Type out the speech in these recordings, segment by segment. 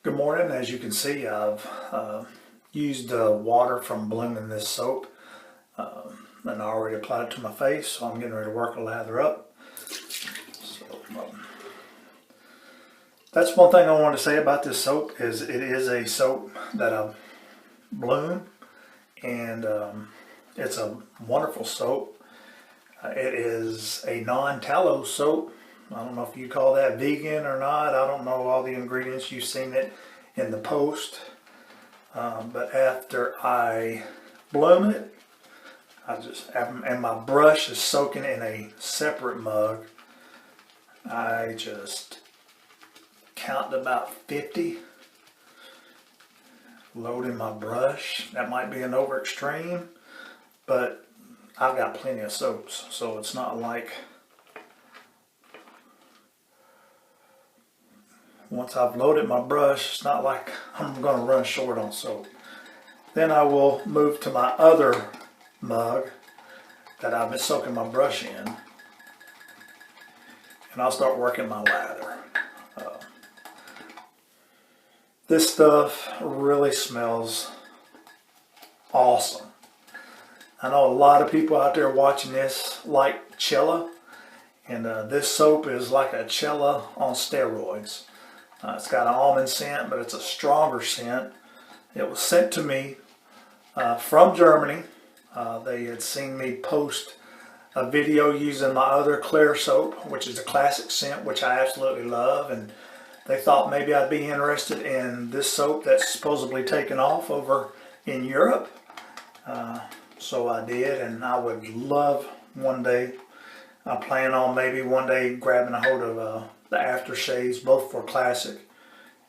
Good morning. As you can see, I've used water from Bloom in this soap, and I already applied it to my face, so I'm getting ready to work a lather up. So, that's one thing I want to say about this soap is it is a soap that I've Bloom, and it's a wonderful soap. It is a non-tallow soap. I don't know if you call that vegan or not. I don't know all the ingredients. You've seen it in the post. But after I Bloom it, and my brush is soaking in a separate mug, I just count about 50, loading my brush. That might be an over extreme, but I've got plenty of soaps, so it's not like once I've loaded my brush, it's not like I'm going to run short on soap. Then I will move to my other mug that I've been soaking my brush in, and I'll start working my lather. This stuff really smells awesome. I know a lot of people out there watching this like Chella, and this soap is like a Chella on steroids. It's got an almond scent, but it's a stronger scent. It was sent to me from Germany. They had seen me post a video using my other clear soap, which is a classic scent, which I absolutely love, and they thought maybe I'd be interested in this soap that's supposedly taken off over in Europe. So I did, and I would love one day, I plan on maybe one day grabbing a hold of the aftershaves, both for classic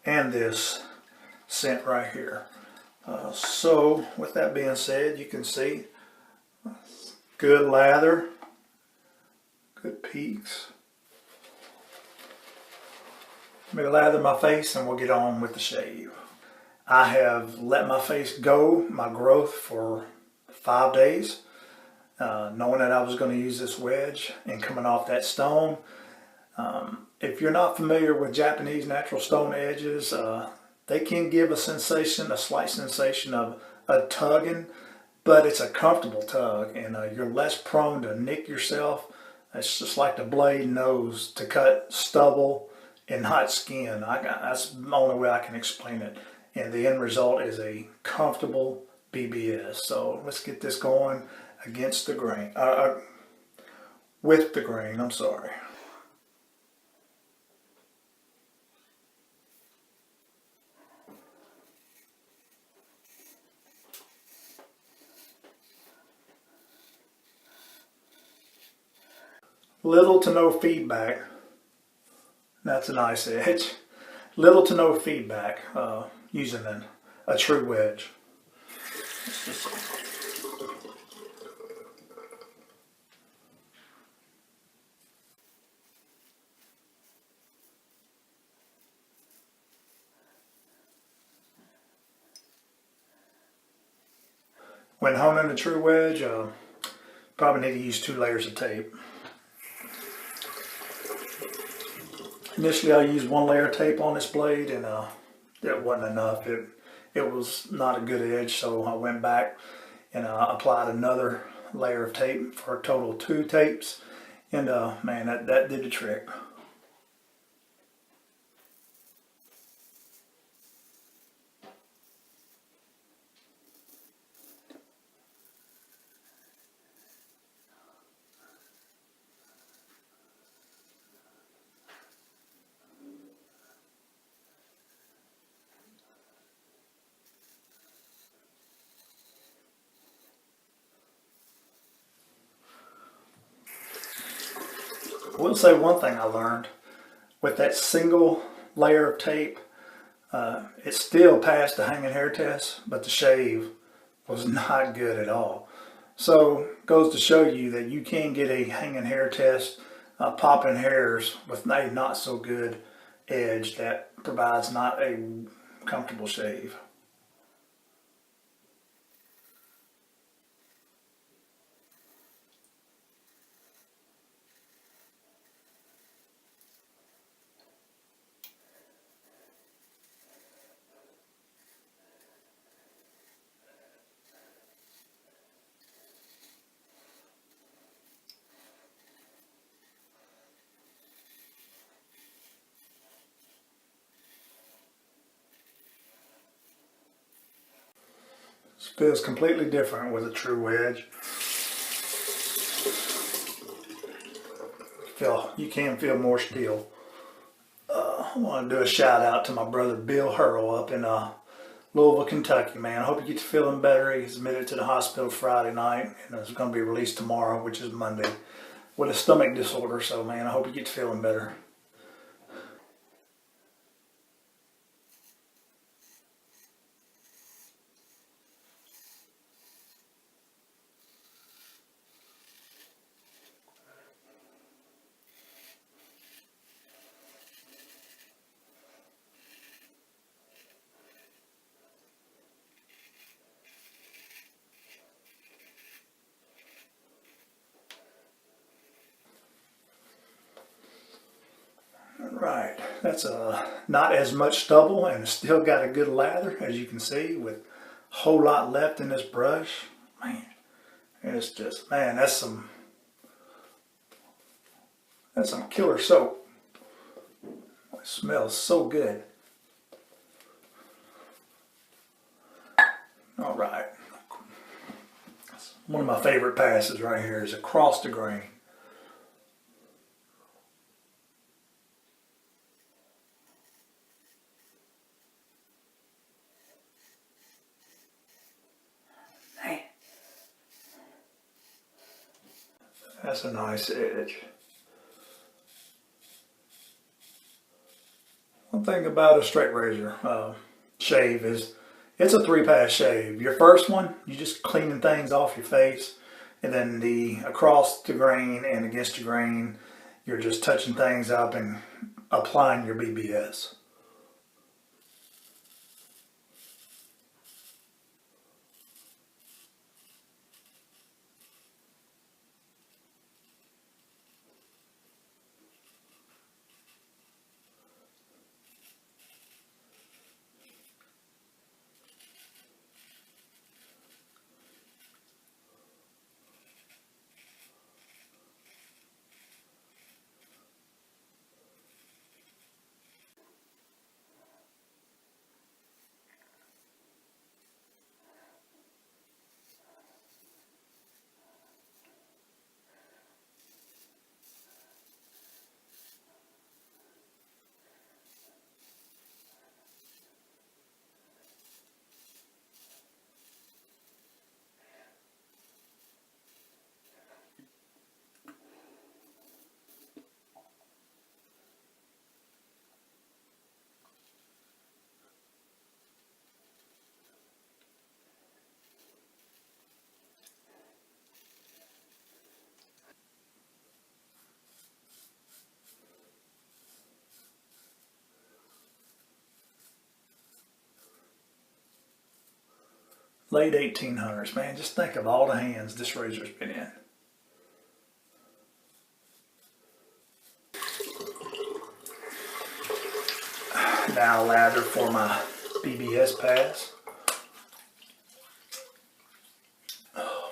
and this scent right here. So with that being said, you can see good lather, good peaks. Let me lather my face and we'll get on with the shave. I have let my face go, my growth, for 5 days, knowing that I was going to use this wedge and coming off that stone. If you're not familiar with Japanese natural stone edges, they can give a sensation, a slight sensation of a tugging, but it's a comfortable tug, and you're less prone to nick yourself. It's just like the blade knows to cut stubble and not skin. That's the only way I can explain it. And the end result is a comfortable BBS. So let's get this going against the grain, with the grain, I'm sorry. Little to no feedback. That's a nice edge. Little to no feedback using a true wedge. When honing a true wedge, probably need to use 2 layers of tape. Initially I used 1 layer of tape on this blade, and that wasn't enough. It was not a good edge, so I went back and applied another layer of tape for a total of 2 tapes, and man, that did the trick. I will say one thing I learned. With that single layer of tape, it still passed the hanging hair test, but the shave was not good at all. So goes to show you that you can get a hanging hair test, popping hairs with a not so good edge that provides not a comfortable shave. feels completely different with a true wedge. You can feel more steel. I want to do a shout out to my brother Bill Hurl up in Louisville, Kentucky, man. I hope you get to feeling better. He's admitted to the hospital Friday night and is going to be released tomorrow, which is Monday, with a stomach disorder. So, man, I hope you get to feeling better. Right, that's not as much stubble and it's still got a good lather, as you can see, with a whole lot left in this brush. Man, it's just, man, that's some killer soap. It smells so good. All right, one of my favorite passes right here is across the grain. That's a nice edge. One thing about a straight razor shave is it's a 3-pass shave. Your first one, you're just cleaning things off your face, and then the across the grain and against the grain, you're just touching things up and applying your BBS. Late 1800s, man, just think of all the hands this razor's been in. Now lather for my BBS pass. Oh,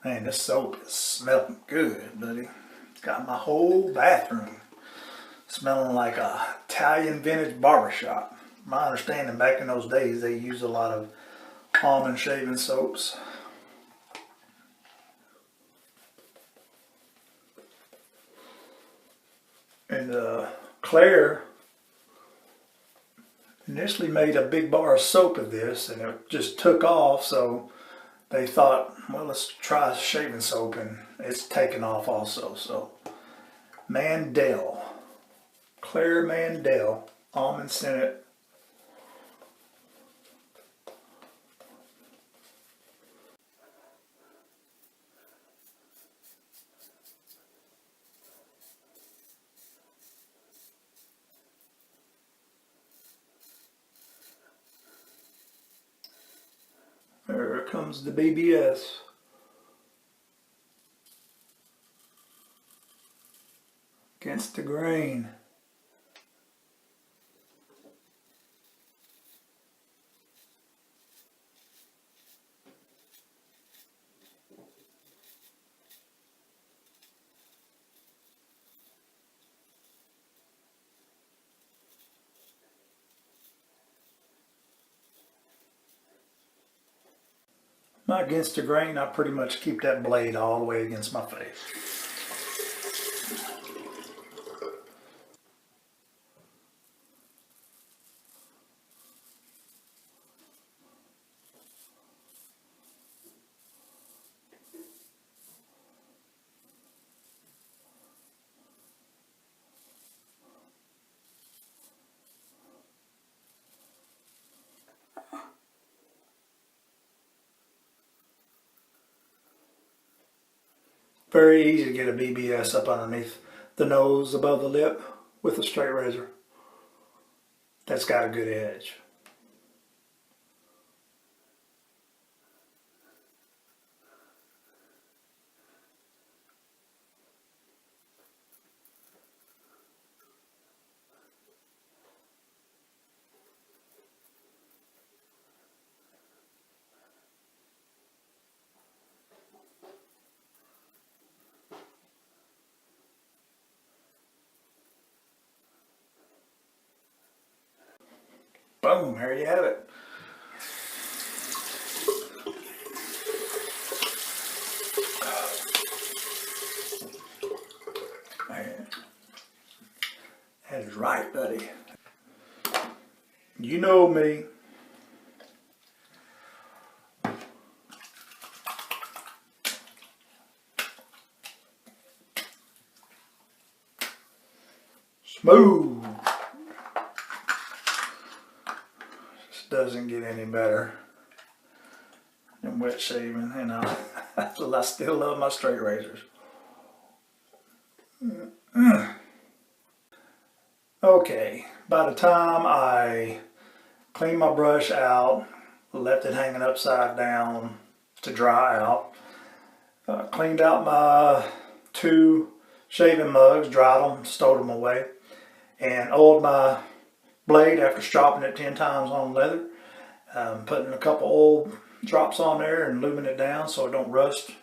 man, this soap is smelling good, buddy. It's got my whole bathroom smelling like a Italian vintage barbershop. My understanding, back in those days, they used a lot of almond shaving soaps. And Klar initially made a big bar of soap of this, and it just took off, so they thought, well, let's try shaving soap, and it's taken off also. So Mandel, Klar Mandel, almond scented. There comes the BBS. Against the grain. not against the grain, I pretty much keep that blade all the way against my face. Very easy to get a BBS up underneath the nose, above the lip, with a straight razor that's got a good edge. Boom, there you have it. Man, that is right, buddy. You know me. Smooth. This doesn't get any better than wet shaving, you know. I still love my straight razors. Okay, by the time I cleaned my brush out, left it hanging upside down to dry out, cleaned out my 2 shaving mugs, dried them, stowed them away, and oiled my blade after stropping it 10 times on leather, putting a couple oil drops on there and lubing it down so it don't rust. A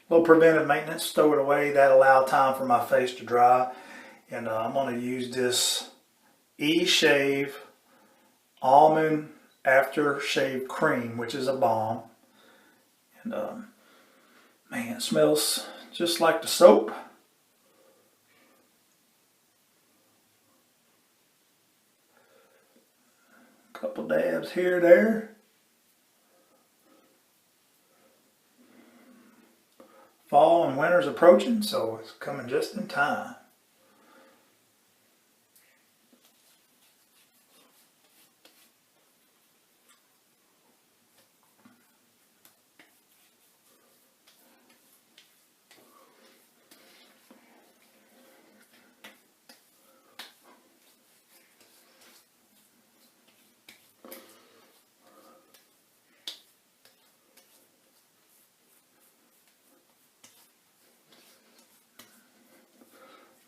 little preventive maintenance, stow it away. That allowed time for my face to dry. And I'm going to use this E-Shave Almond Aftershave Cream, which is a balm. And man, it smells just like the soap. Couple dabs here, there. Fall and winter's approaching, so it's coming just in time.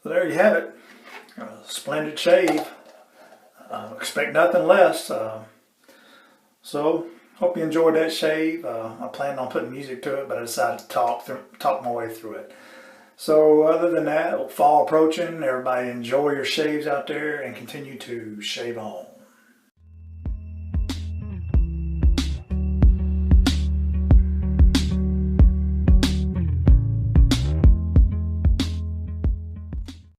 So there you have it, a splendid shave. Expect nothing less. So hope you enjoyed that shave. I planned on putting music to it, but I decided to talk my way through it. So other than that, fall approaching, everybody enjoy your shaves out there and continue to shave on.